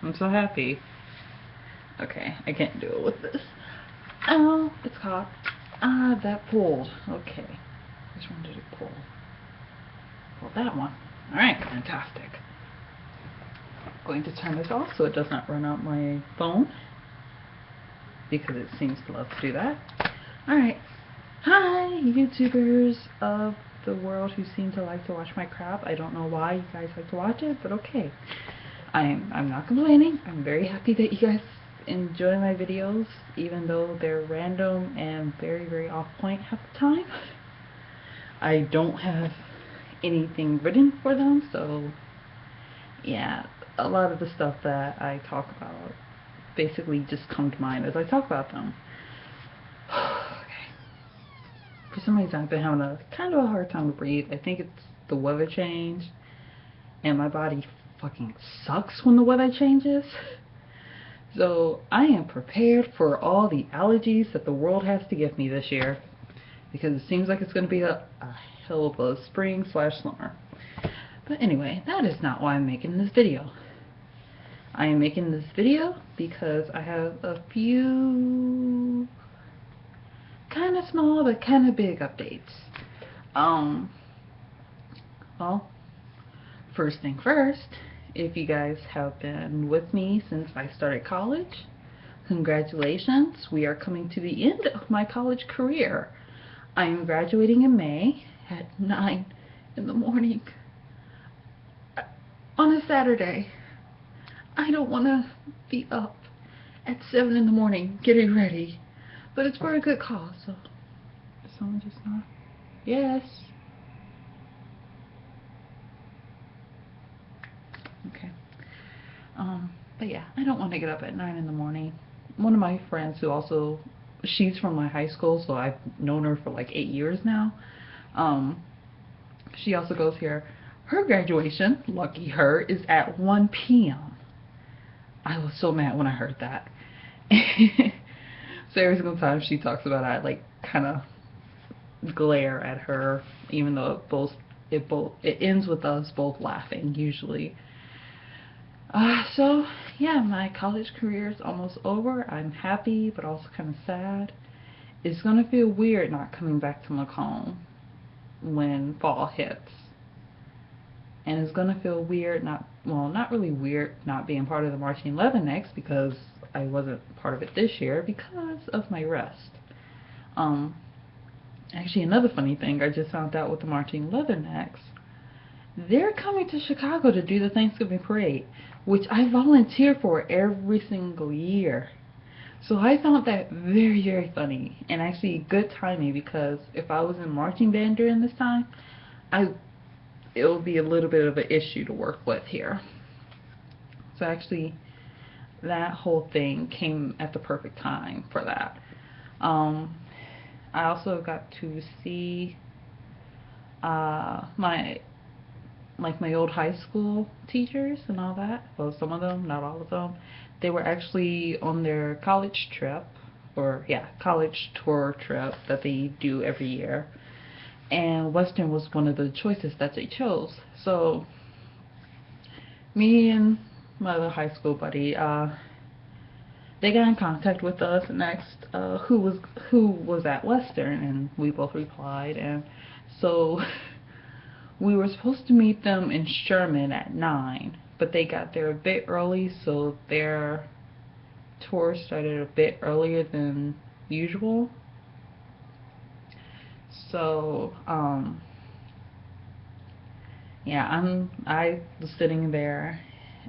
I'm so happy. Okay, I can't do it with this. Oh, it's hot. Ah, that pulled. Okay. Which one did it pull? Pull that one. Alright, fantastic. I'm going to turn this off so it does not run out my phone, because it seems to love to do that. Alright. Hi, YouTubers of the world who seem to like to watch my crap. I don't know why you guys like to watch it, but okay. I'm not complaining. I'm very happy that you guys enjoy my videos, even though they're random and very, very off point half the time. I don't have anything written for them, so yeah, a lot of the stuff that I talk about basically just come to mind as I talk about them. Okay. For some reason I've been having a kind of a hard time to breathe. I think it's the weather change, and my body fucking sucks when the weather changes. So I am prepared for all the allergies that the world has to give me this year, because it seems like it's going to be a hell of a spring/summer. But anyway, that is not why I'm making this video. I am making this video because I have a few kind of small but kind of big updates. Well, first thing first, if you guys have been with me since I started college, congratulations, we are coming to the end of my college career. I am graduating in May at 9 in the morning on a Saturday. I don't want to be up at 7 in the morning getting ready, but it's for a good cause. So, is someone just not? Yes. Okay. But yeah, I don't want to get up at 9 in the morning. One of my friends who also, she's from my high school, so I've known her for like 8 years now. She also goes here. Her graduation, lucky her, is at 1 p.m. I was so mad when I heard that. So every single time she talks about it, I like kind of glare at her, even though it ends with us both laughing usually. So yeah, my college career is almost over. I'm happy, but also kind of sad. It's gonna feel weird not coming back to Macomb when fall hits, and it's gonna feel weird not really weird not being part of the Marching Leathernecks, because I wasn't part of it this year because of my rest. Actually, another funny thing I just found out with the Marching Leathernecks, they're coming to Chicago to do the Thanksgiving parade, which I volunteer for every single year. So I found that very, very funny, and actually good timing, because if I was in marching band during this time, it would be a little bit of an issue to work with here. So actually, that whole thing came at the perfect time for that. I also got to see my old high school teachers and all that. Well, some of them, not all of them. They were actually on their college trip, or yeah, college tour trip that they do every year. And Western was one of the choices that they chose. So me and my other high school buddy, they got in contact with us and asked who was at Western, and we both replied. And so we were supposed to meet them in Sherman at 9, but they got there a bit early, so their tour started a bit earlier than usual. So yeah, I was sitting there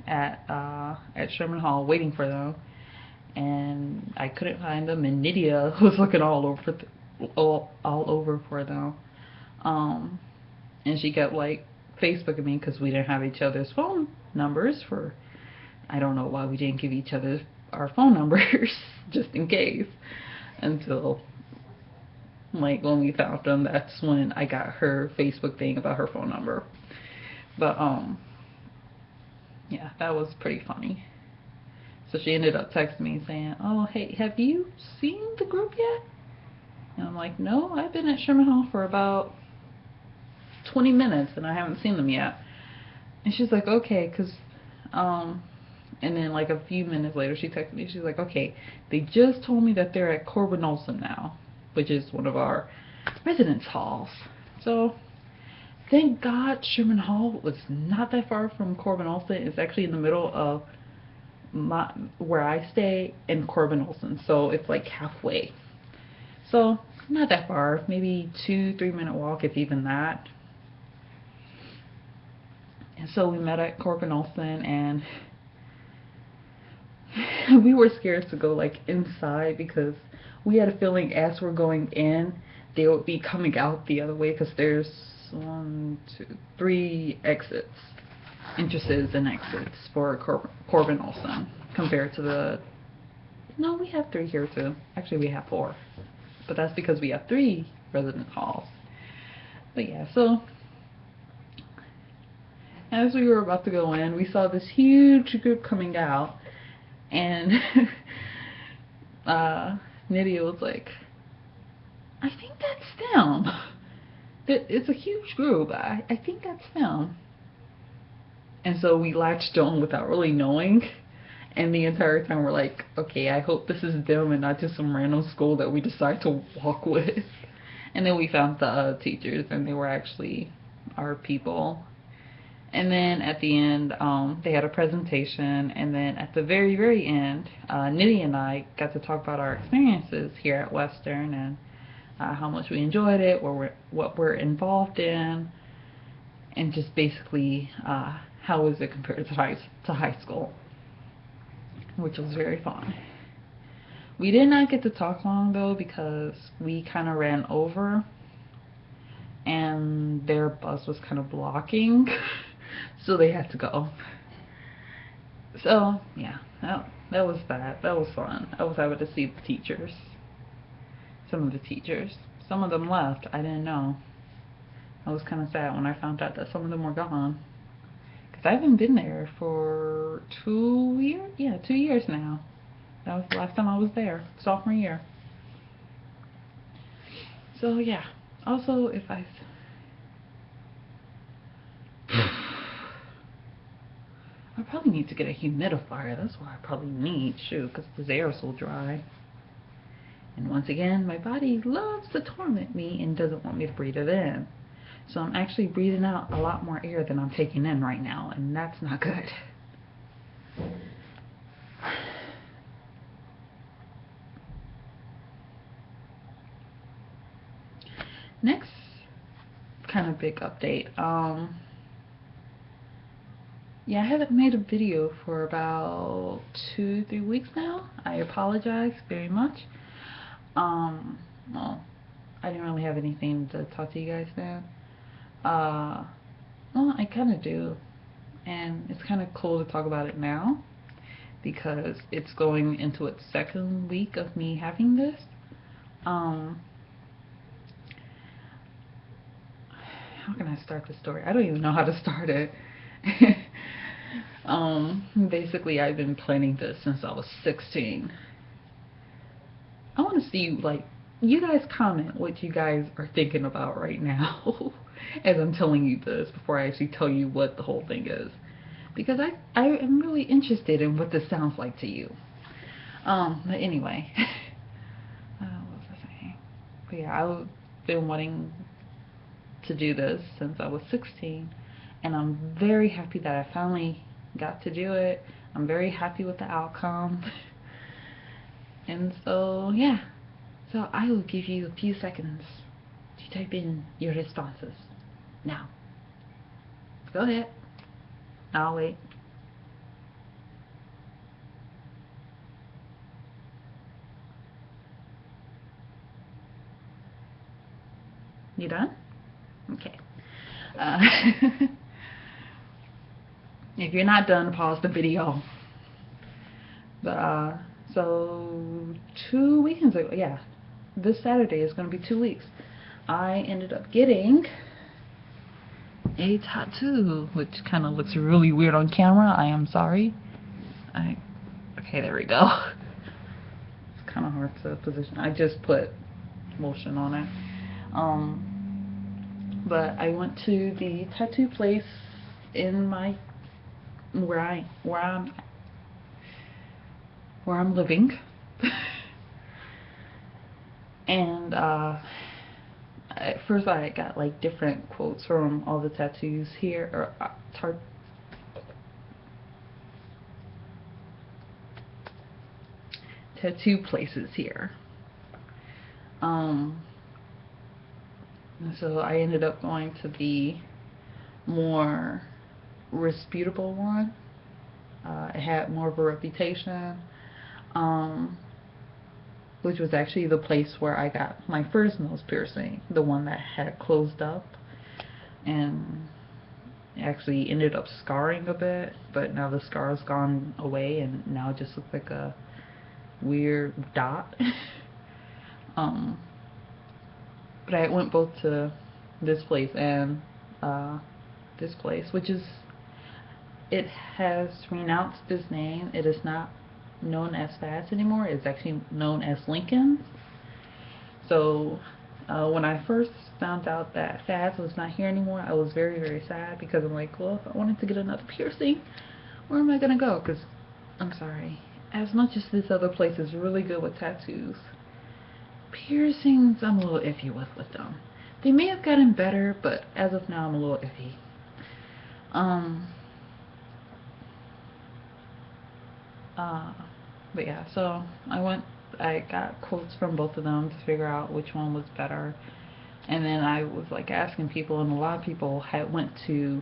at Sherman Hall waiting for them, and I couldn't find them, and Nydia was looking all over for them. And she kept like Facebooking me, because we didn't have each other's phone numbers. For I don't know why we didn't give each other our phone numbers just in case, until like when we found them. That's when I got her Facebook thing about her phone number. But yeah, that was pretty funny. So she ended up texting me saying, "Oh, hey, have you seen the group yet?" And I'm like, "No, I've been at Sherman Hall for about 20 minutes and I haven't seen them yet." And she's like, "Okay, because And then like a few minutes later, she texted me. She's like, okay, they just told me that they're at Corbin Olsen now, which is one of our residence halls. So thank God Sherman Hall was not that far from Corbin Olsen. It's actually in the middle of where I stay and Corbin Olsen. So it's like halfway. So not that far, maybe 2-3 minute walk, if even that. And so we met at Corbin Olsen, and we were scared to go like inside because we had a feeling as we're going in, they would be coming out the other way, because there's 1, 2, 3 exits, entrances and exits for Corbin Olsen compared to the. No, we have 3 here too. Actually, we have 4, but that's because we have 3 resident halls. But yeah, so as we were about to go in, we saw this huge group coming out, and Nydia was like, I think that's them. It's a huge group. I think that's them. And so we latched on without really knowing. And the entire time we're like, okay, I hope this is them and not just some random school that we decide to walk with. And then we found the teachers, and they were actually our people. And then at the end, they had a presentation, and then at the very, very end, Nydia and I got to talk about our experiences here at Western, and how much we enjoyed it, what we're involved in, and just basically how is it compared to high school, which was very fun. We did not get to talk long though, because we kind of ran over, and their bus was kind of blocking. So they had to go. So yeah, that was that. That was fun. I was able to see the teachers. Some of the teachers. Some of them left. I didn't know. I was kind of sad when I found out that some of them were gone. Because I haven't been there for 2 years? Yeah, 2 years now. That was the last time I was there. Sophomore year. So yeah. Also, if I probably need to get a humidifier. That's what I probably need. Shoot, because this air is so dry. And once again, my body loves to torment me and doesn't want me to breathe it in. So I'm actually breathing out a lot more air than I'm taking in right now, and that's not good. Next kind of big update. Yeah, I haven't made a video for about 2-3 weeks now. I apologize very much. Well, I didn't really have anything to talk to you guys then. Well, I kind of do, and it's kind of cool to talk about it now, because it's going into its 2nd week of me having this. How can I start the story? I don't even know how to start it. Basically, I've been planning this since I was 16. I want to see, like, you guys comment what you guys are thinking about right now as I'm telling you this, before I actually tell you what the whole thing is, because I am really interested in what this sounds like to you. But anyway, what was I saying? But yeah, I've been wanting to do this since I was 16, and I'm very happy that I finally got to do it. I'm very happy with the outcome. And so yeah, so I will give you a few seconds to type in your responses. Now, go ahead. I'll wait. You done? Okay. If you're not done, pause the video. But so 2 weekends ago, yeah, this Saturday is going to be 2 weeks. I ended up getting a tattoo, which kind of looks really weird on camera. I am sorry. Okay, there we go. It's kind of hard to position. I just put lotion on it. But I went to the tattoo place in where I'm where I'm living. And at first I got like different quotes from all the tattoos here, or tattoo places here. So I ended up going to the more reputable one. It had more of a reputation, which was actually the place where I got my first nose piercing, the one that had closed up and actually ended up scarring a bit, but now the scar's gone away and now it just looks like a weird dot. But I went both to this place and this place, which is, it has renounced its name. It is not known as Faz anymore. It's actually known as Lincoln. So when I first found out that Faz was not here anymore, I was very, very sad, because I'm like, well, if I wanted to get another piercing, where am I gonna go? Because I'm sorry, as much as this other place is really good with tattoos, piercings I'm a little iffy with them. They may have gotten better, but as of now I'm a little iffy. But yeah, so I got quotes from both of them to figure out which one was better, and then I was like asking people, and a lot of people had went to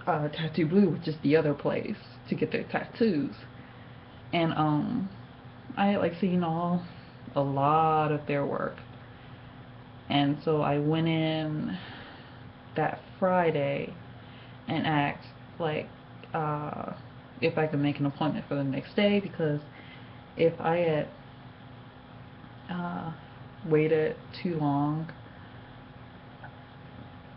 Tattoo Blue, which is the other place, to get their tattoos. And I had like seen a lot of their work, and so I went in that Friday and asked like if I could make an appointment for the next day, because if I had waited too long,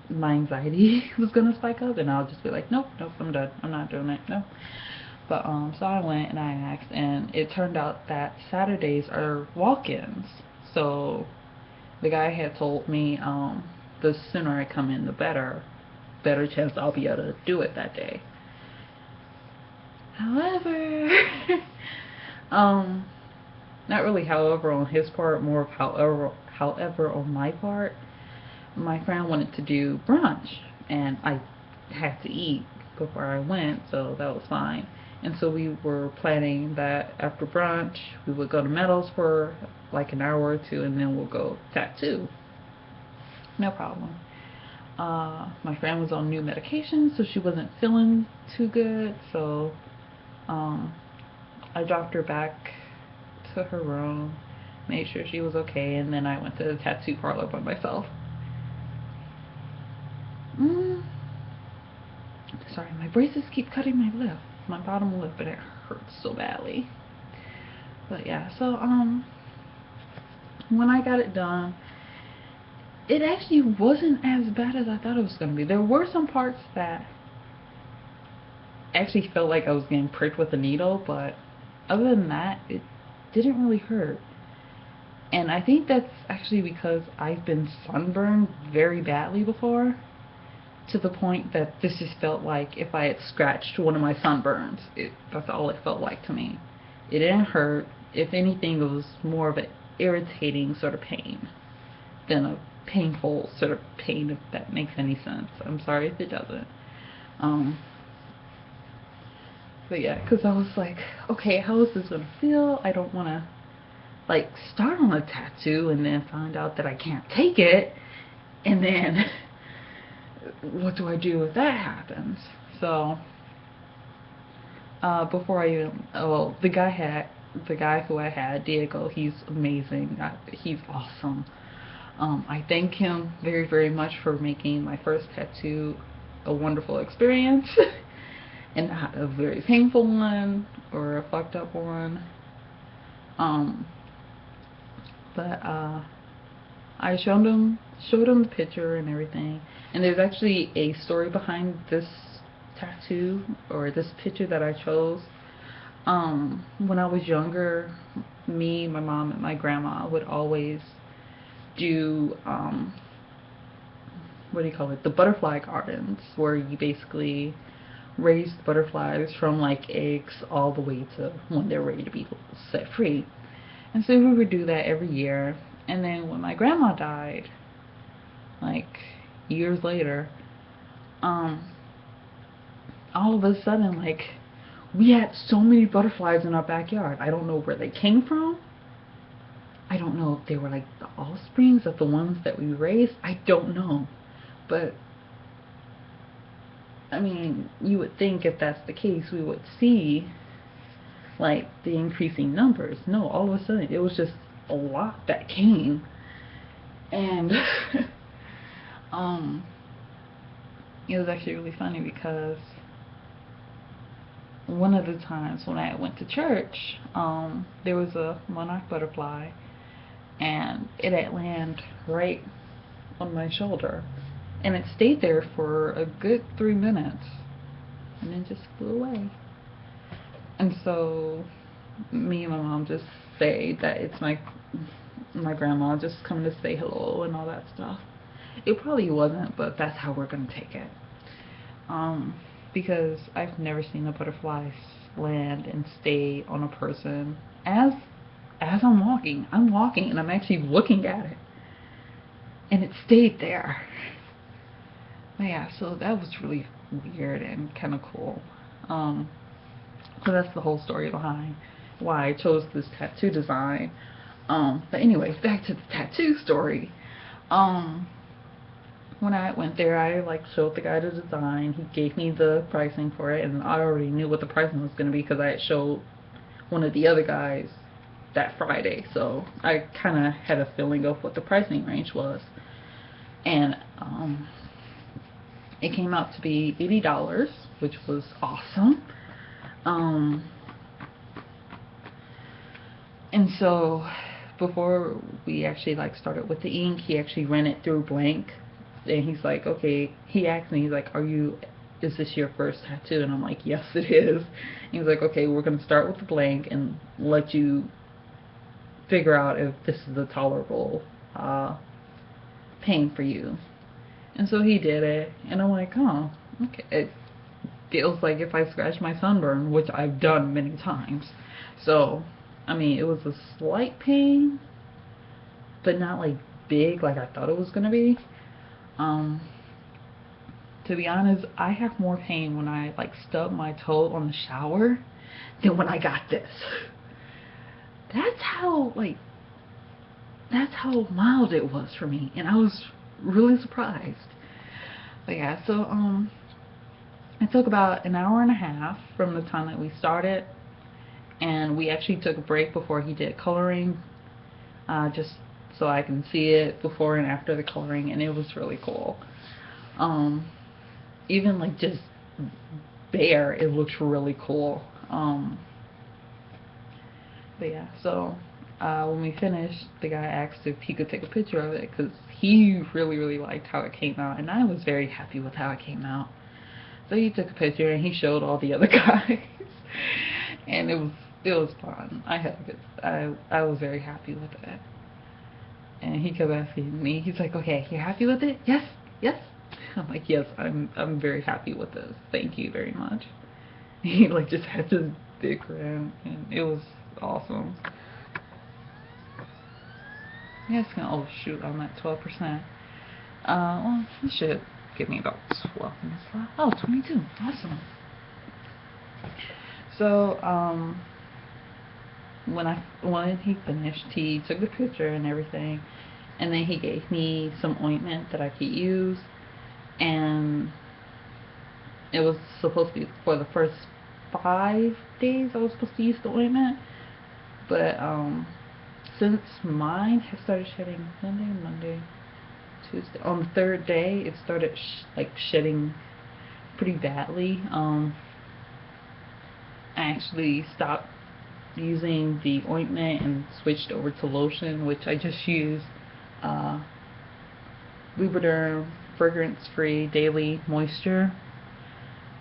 my anxiety was gonna spike up, and I'll just be like, nope, I'm done. I'm not doing it. No. But so I went and I asked, and it turned out that Saturdays are walk-ins. So the guy had told me the sooner I come in, the better chance I'll be able to do it that day. However, not really however on his part, more of however on my part. My friend wanted to do brunch, and I had to eat before I went, so that was fine. And so we were planning that after brunch we would go to Meadows for like an hour or two, and then we'll go tattoo. No problem. My friend was on new medication, so she wasn't feeling too good, so I dropped her back to her room, made sure she was okay, and then I went to the tattoo parlor by myself. Sorry, my braces keep cutting my lip, my bottom lip, and it hurts so badly. But yeah, so when I got it done, it actually wasn't as bad as I thought it was going to be. There were some parts that actually felt like I was getting pricked with a needle, but other than that, it didn't really hurt. And I think that's actually because I've been sunburned very badly before, to the point that this just felt like if I had scratched one of my sunburns. That's all it felt like to me. It didn't hurt. If anything, it was more of an irritating sort of pain than a painful sort of pain, if that makes any sense. I'm sorry if it doesn't. But yeah, because I was like, okay, how is this gonna feel? I don't want to like start on a tattoo and then find out that I can't take it, and then what do I do if that happens? So before I even, the guy who I had, Diego, he's amazing. He's awesome. I thank him very, very much for making my first tattoo a wonderful experience and not a very painful one or a fucked up one. But I showed him the picture and everything, and there's actually a story behind this tattoo, or this picture that I chose. When I was younger, me, my mom, and my grandma would always do what do you call it, the butterfly gardens, where you basically raised butterflies from like eggs all the way to when they're ready to be set free. And so we would do that every year. And then when my grandma died, like years later, all of a sudden, like, we had so many butterflies in our backyard. I don't know where they came from. I don't know if they were like the offsprings of the ones that we raised. I don't know. But I mean, you would think if that's the case, we would see like the increasing numbers. No, all of a sudden it was just a lot that came. And it was actually really funny because one of the times when I went to church, there was a monarch butterfly, and it had landed right on my shoulder, and it stayed there for a good 3 minutes, and then just flew away. And so me and my mom just say that it's my grandma just coming to say hello and all that stuff. It probably wasn't, but that's how we're gonna take it. Because I've never seen a butterfly land and stay on a person as I'm walking. I'm walking and I'm actually looking at it, and it stayed there. But yeah, so that was really weird and kind of cool. So that's the whole story behind why I chose this tattoo design. But anyway, back to the tattoo story. When I went there, I like showed the guy the design. He gave me the pricing for it, and I already knew what the pricing was going to be because I had showed one of the other guys that Friday. So I kind of had a feeling of what the pricing range was. And it came out to be $80, which was awesome. And so before we actually like started with the ink, he actually ran it through blank. And he's like, okay, he asked me, he's like, is this your first tattoo? And I'm like, yes, it is. And he was like, okay, we're going to start with the blank and let you figure out if this is a tolerable pain for you. And so he did it, and I'm like, oh, okay. It feels like if I scratch my sunburn, which I've done many times. So, I mean, it was a slight pain, but not like big like I thought it was going to be. To be honest, I have more pain when I like stub my toe on the shower than when I got this. That's how mild it was for me, and I was really surprised. But yeah, so it took about an hour and a half from the time that we started, and we actually took a break before he did coloring, just so I can see it before and after the coloring, and it was really cool. Even like just bare, it looks really cool. But yeah, so when we finished, the guy asked if he could take a picture of it because he really liked how it came out, and I was very happy with how it came out. So he took a picture and he showed all the other guys, and it was fun. I had a good. I was very happy with it. And he kept asking me, he's like, okay, you're happy with it? Yes, yes. I'm like, yes, I'm very happy with this. Thank you very much. He like just had this big grin, and it was awesome. Yeah, it's gonna, oh shoot, I'm at 12%. Well, this should give me about 12 minutes left. Oh, 22, awesome. So, when he finished, he took the picture and everything, and then he gave me some ointment that I could use, and it was supposed to be for the first 5 days I was supposed to use the ointment, but since mine has started shedding Monday, Tuesday, on the 3rd day it started shedding pretty badly. I actually stopped using the ointment and switched over to lotion, which I just use Lubriderm fragrance-free daily moisture,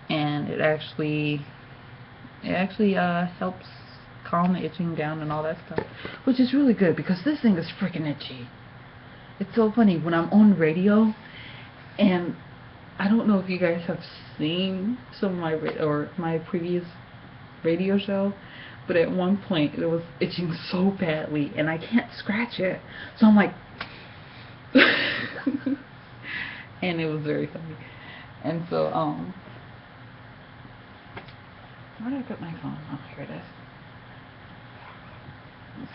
and it actually helps calm the itching down and all that stuff, which is really good because this thing is freaking itchy. It's so funny when I'm on radio and I don't know if you guys have seen some of my or my previous radio show, but at one point it was itching so badly and I can't scratch it, so I'm like and it was very funny. And so where did I put my phone? Oh, here it is.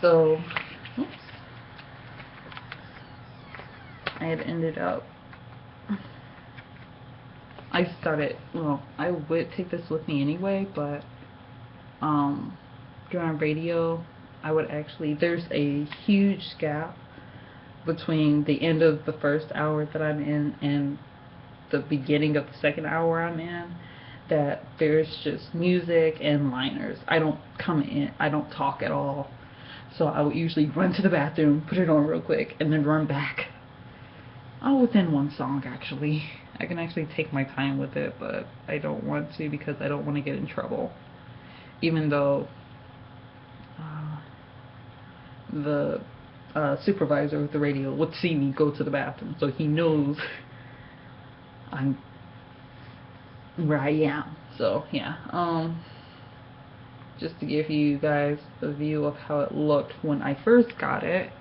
So oops, I had ended up, well, I would take this with me anyway, but during radio, I would actually, there's a huge gap between the end of the first hour that I'm in and the beginning of the second hour I'm in, that there's just music and liners. I don't come in, I don't talk at all. So I would usually run to the bathroom, put it on real quick, and then run back. All within one song, actually. I can actually take my time with it, but I don't want to because I don't want to get in trouble. Even though the supervisor of the radio would see me go to the bathroom, so he knows I'm where I am. So yeah, just to give you guys a view of how it looked when I first got it.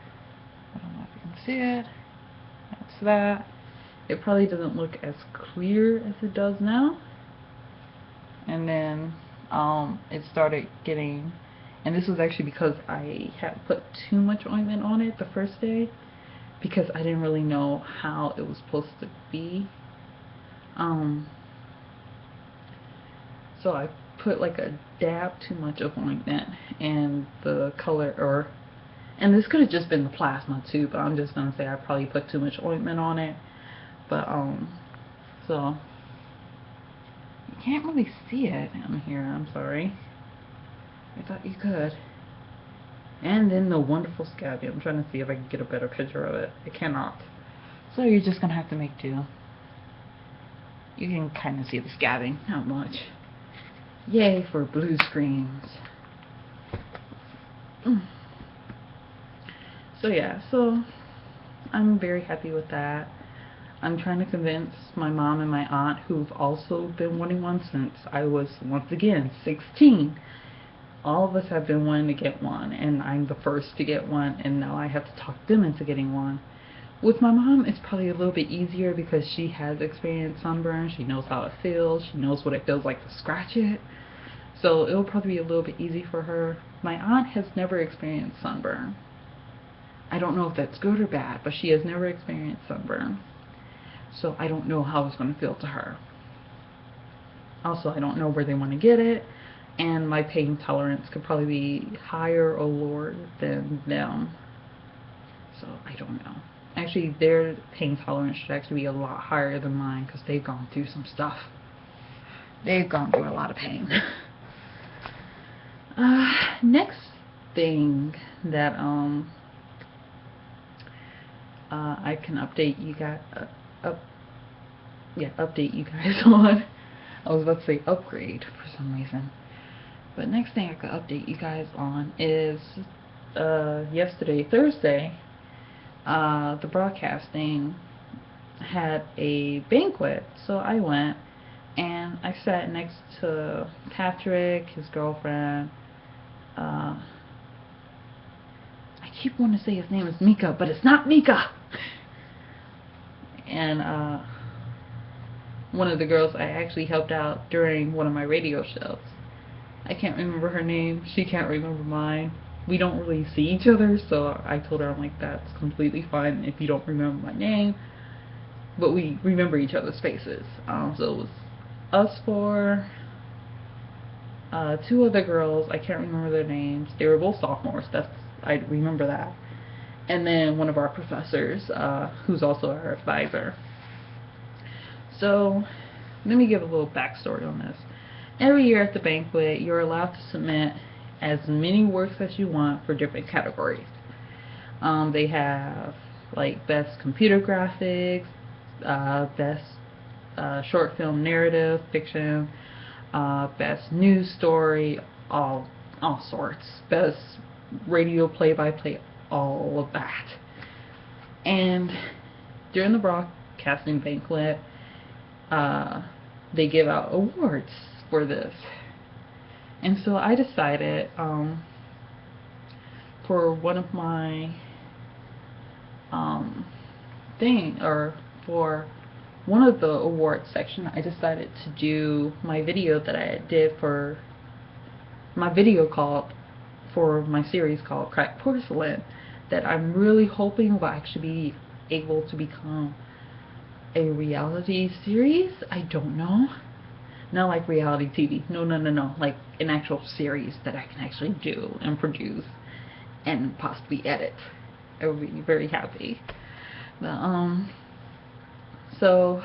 I don't know if you can see it. That's that. It probably doesn't look as clear as it does now. And then it started getting, and this was actually because I had put too much ointment on it the first day because I didn't really know how it was supposed to be. So I put like a dab too much of ointment, and the color, and this could have just been the plasma too, but I'm just gonna say I probably put too much ointment on it. But so you can't really see it on here. I'm sorry. I thought you could. And then the wonderful scabbing. I'm trying to see if I can get a better picture of it. I cannot. So you're just gonna have to make do. You can kind of see the scabbing. Not much. Yay for blue screens. So yeah, so I'm very happy with that. I'm trying to convince my mom and my aunt, who've also been wanting one since I was, once again, 16. All of us have been wanting to get one, and I'm the first to get one, and now I have to talk them into getting one. With my mom, it's probably a little bit easier because she has experienced sunburn. She knows how it feels. She knows what it feels like to scratch it. So it'll probably be a little bit easy for her. My aunt has never experienced sunburn. I don't know if that's good or bad, but she has never experienced sunburn. So I don't know how it's going to feel to her. Also, I don't know where they want to get it, and my pain tolerance could probably be higher or lower than them. So I don't know. Actually, their pain tolerance should actually be a lot higher than mine because they've gone through some stuff. They've gone through a lot of pain. Next thing that I can update you guys update you guys on. I was about to say upgrade for some reason. But next thing I could update you guys on is yesterday, Thursday, the broadcasting had a banquet, so I went and I sat next to Patrick, his girlfriend. I keep wanting to say his name is Mika, but it's not Mika. And one of the girls I actually helped out during one of my radio shows. I can't remember her name. She can't remember mine. We don't really see each other, so I told her, I'm like, that's completely fine if you don't remember my name, but we remember each other's faces. So it was us four, two other girls, I can't remember their names. They were both sophomores, I remember that. And then one of our professors, who's also our advisor. So, let me give a little backstory on this. Every year at the banquet, you're allowed to submit as many works as you want for different categories. They have like best computer graphics, best short film narrative, fiction, best news story, all sorts, best radio play-by-play, all of that. And during the broadcasting banquet, they give out awards for this. And so I decided, for one of my for one of the awards section, I decided to do my video that I did for my video called for my series called Cracked Porcelain, that I'm really hoping will actually be able to become a reality series. I don't know. Not like reality TV. No. Like an actual series that I can actually do and produce and possibly edit. I would be very happy. But, so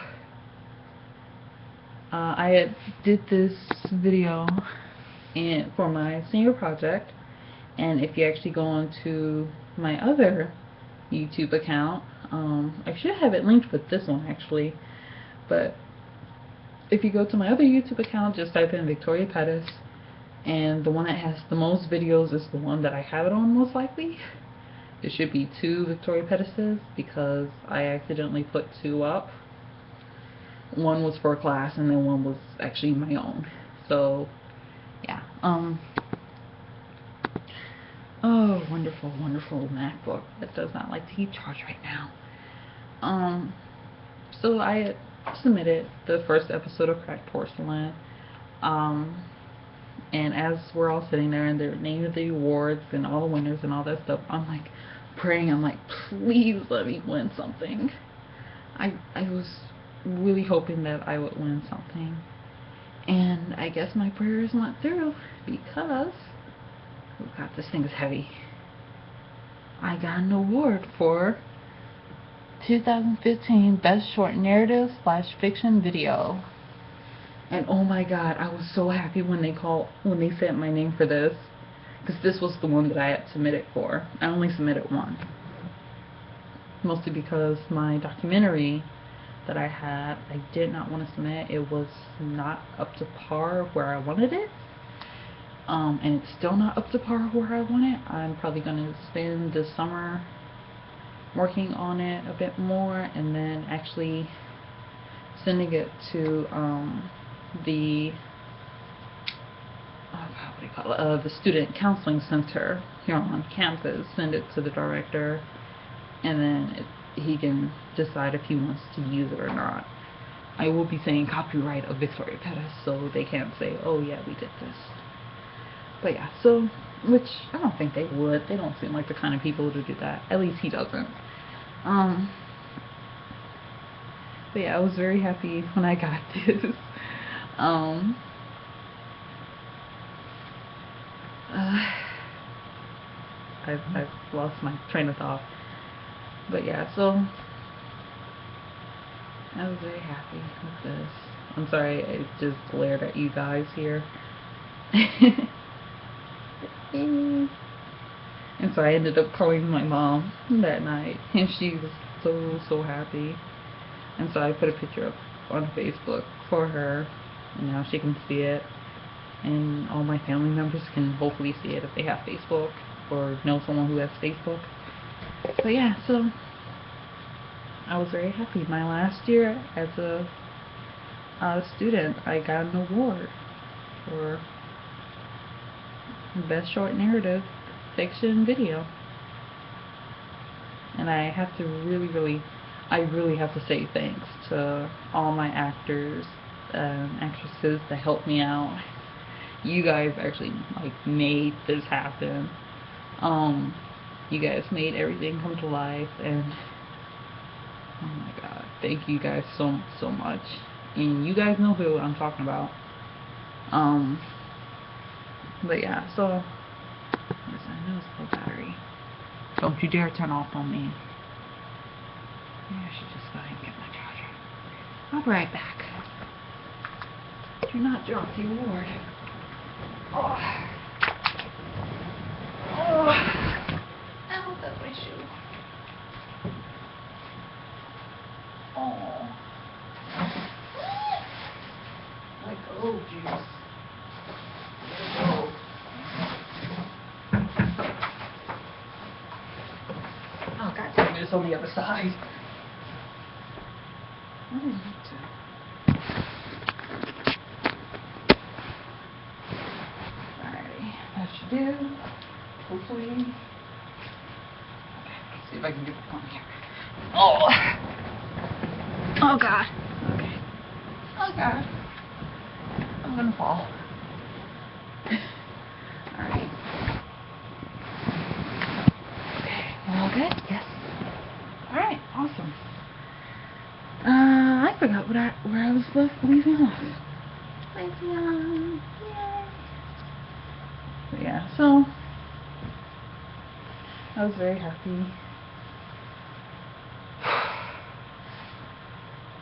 I did this video for my senior project, and if you actually go onto my other YouTube account, I should have it linked with this one actually, but if you go to my other YouTube account, just type in Victoria Pettis, and the one that has the most videos is the one that I have it on, most likely. There should be 2 Victoria Pettises because I accidentally put 2 up. One was for a class and then one was actually my own. So yeah. Oh, wonderful, wonderful MacBook that does not like to keep charged right now. So I submitted the first episode of Cracked Porcelain, and as we're all sitting there and they're naming the awards and all the winners and all that stuff, I'm like praying, I'm like, please let me win something. I was really hoping that I would win something, and I guess my prayers went through because, oh god, this thing is heavy. I got an award for 2015 Best Short Narrative / Fiction Video. And oh my god, I was so happy when they sent my name for this, because this was the one that I had submitted for. I only submitted one, mostly because my documentary that I had, I did not want to submit. It was not up to par where I wanted it, and it's still not up to par where I want it. I'm probably going to spend this summer working on it a bit more, and then actually sending it to the what do you call it? The Student Counseling Center here on campus. Send it to the director, and then he can decide if he wants to use it or not. I will be saying copyright of Victoria Pettis, so they can't say, oh yeah, we did this. But yeah, so, which I don't think they would. They don't seem like the kind of people to do that. At least he doesn't. But yeah, I was very happy when I got this. I've lost my train of thought. But yeah, so I was very happy with this. I'm sorry I just glared at you guys here. And so I ended up calling my mom that night, and she was so happy. And so I put a picture up on Facebook for her, and now she can see it, and all my family members can hopefully see it if they have Facebook or know someone who has Facebook. But yeah, so I was very happy. My last year as a student, I got an award for Best Short Narrative Fiction Video. And I have to really have to say thanks to all my actors and actresses that helped me out. You guys actually made this happen. You guys made everything come to life, and oh my god, thank you guys so much. And you guys know who I'm talking about. But yeah, so listen, I know it's low battery. Don't you dare turn off on me. Maybe I should just go ahead and get my charger. I'll be right back. Do not drop the award. Oh. Oh. Ow, that's my shoe. Oh. Like, oh, jeez. Oh, god damn it, it's on the other side. What is it? to do. Hopefully. Okay, let's see if I can get the point here. Oh! Oh god. Okay. Oh god. I'm gonna fall. Alright. Okay, we're all good? Yes. Alright, awesome. I forgot where I was leaving off. Yay. But yeah, so I was very happy.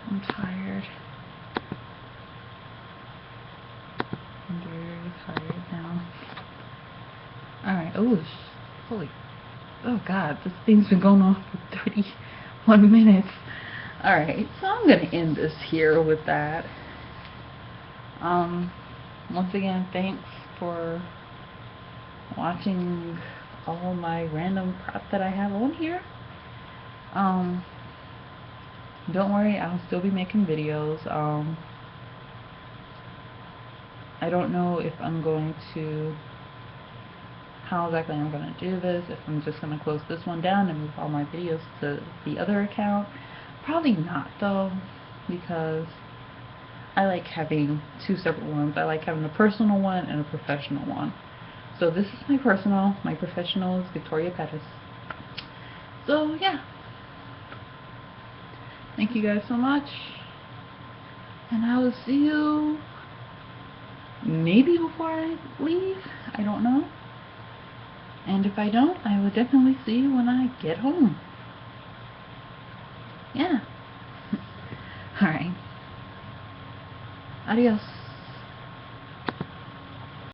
I'm tired. I'm very tired now. Alright, oh, holy, oh god, this thing's been going on for 31 minutes. Alright, so I'm gonna end this here with that. Once again, thanks for watching all my random crap that I have on here. Don't worry, I'll still be making videos. I don't know if I'm going to, how exactly I'm going to do this, if I'm just going to close this one down and move all my videos to the other account. Probably not though, because I like having two separate ones. I like having a personal one and a professional one. So this is my personal. My professional is Victoria Pettis. So yeah. Thank you guys so much. And I will see you maybe before I leave. I don't know. And if I don't, I will definitely see you when I get home. Yeah. Alright. Adios.